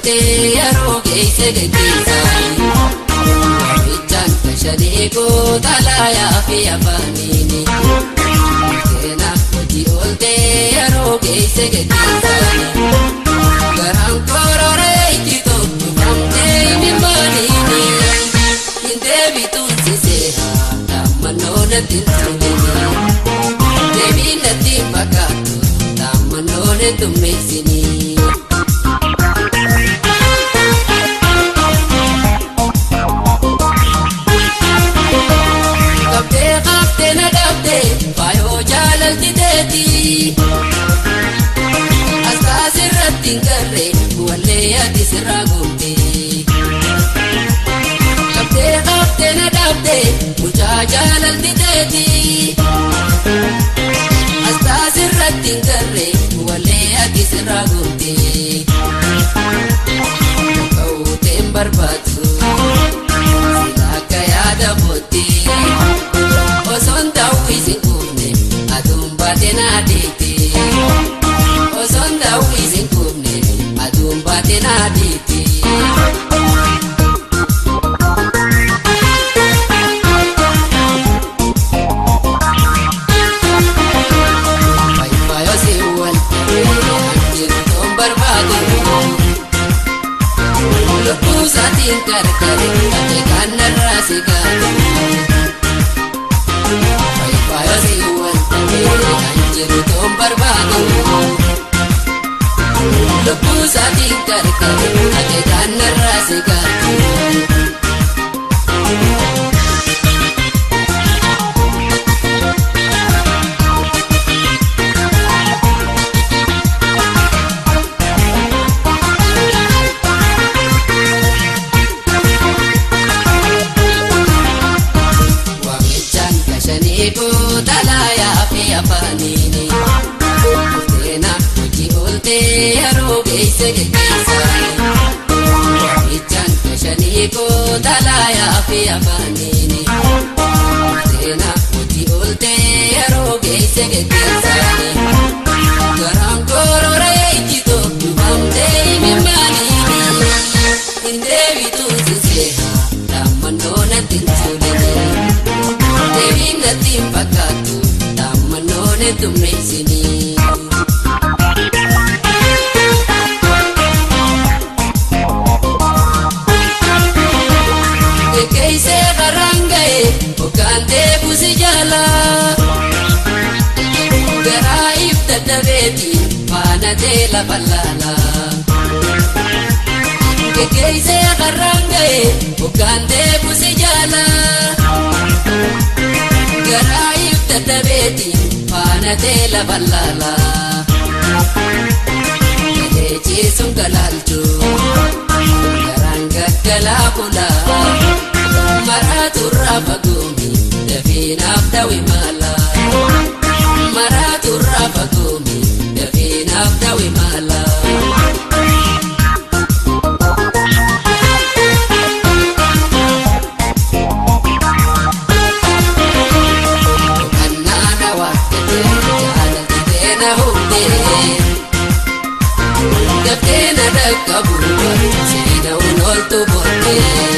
olte yeroo geesse geggeessaani Waamichaan kashanii kootalaayaa fi afaaniini Keenaaf hojii olte yeroo geesse geggeessaani Garaan kororee ijji tokko famtee himimmaaniini Hindeebituun siseeraa Taammanoo natti tumini Deebiin natti fakkaatu Taammanoo natti tummeessini Qabdee qabdee na dhabdee Faayoo jaalaltiteeti Astaas irratti hin garree Wallee ati sirraa gootee Qabdee qabdee na dhabdee Mucaa jaalaltiteeti Astaas irratti hin garree Wallee ati sirraa gootee Ka'uuteen barbaadu Sila akka yaada booddee Osoon daawwisin kuufne aduun baatee naa deetee Osoon daawwisin kuufne aduun baatee naa deetee Faayoo si wal jirtoon barbaadu Lubbuu isaatiin qarqare ati kan narraa si gaadu Faayoo si wal jirtoon barbaadu Lubbuu isaatiin qarqare ati kan narraa si gaadu Waamichaan kashanii kootalaayaa fi afaaniini Keenaaf hojii olte yeroo geesse geggeessaani Waamichaan kashanii kootalaayaa fi afaaniini Keenaaf hojii olte yeroo geesse geggeessaani Garaan kororee ijji tokko famtee himimmaaniini Hindeebituun siseeraa Taammanoo natti tumini Deebiin natti hin fakkaatu Taammanoo natti tummeessini Geggeessee karaan ga'e hoggaan deebusi jaalaa Garaa if dadhabeetiin faanatee lafa laalaa Geggeessee karaan ga'e hoggaan deebusi jaalaa Garaa if dadhabeetiin faanatee lafa laalaa Galee ciisuun galaalchuu Garaan gaggalaa bulaa Maraatu irraa fagoomi dafiinaaf dawi maalaa Maraatu irraa fagoomi dafiinaaf dawi maalaa Kannaana waaqatee jaalaltitee na humnee Daftee na dhaqqabu seena unooltu booddee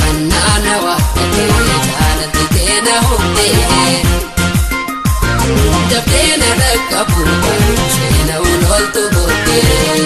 Kannaana waaqatee jaalaltitee na humnee Daftee na dhaqqabu seena unooltu booddee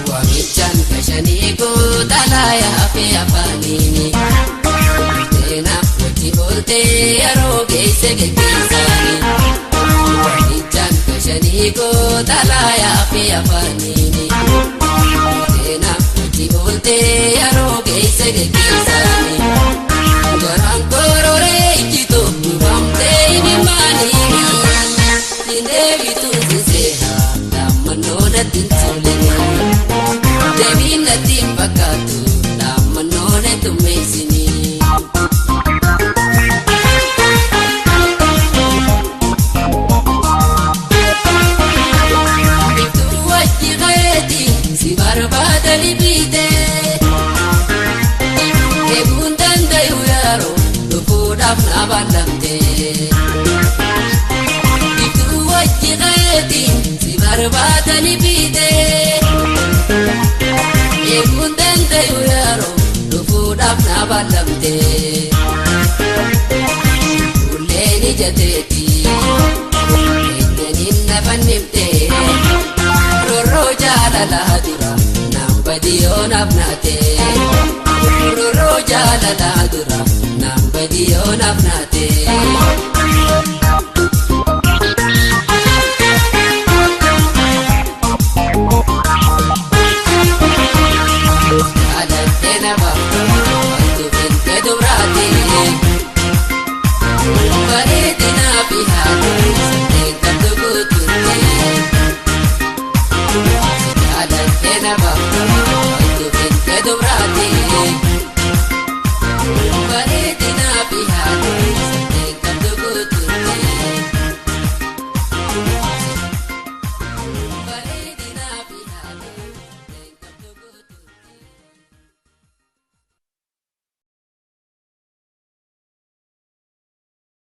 Waamichaan kashanii kootalaayaa fi afaaniini Keenaaf hojii olte yeroo geesse geggeessaani Waamichaan kashanii kootalaayaa fi afaaniini Keenaaf hojii olte yeroo geesse geggeessaani Garaan kororee ijji tokko famtee himimmaaniini Hindeebituun siseeraa Taammanoo natti tumini Deebiin natti hin fakkaatu Taammanoo natti tummeessini ballamte Itu wajji qayeetiin si barbaadani biite Eeguun dandayu yaaroo dhufuudhaaf na ballamte Ulleen ijateeti eenyaniin na fannifte Rorroo jaalalaa dura naan badiyoo naaf naate Rorroo jaalalaa dura naan badiyoo naaf naate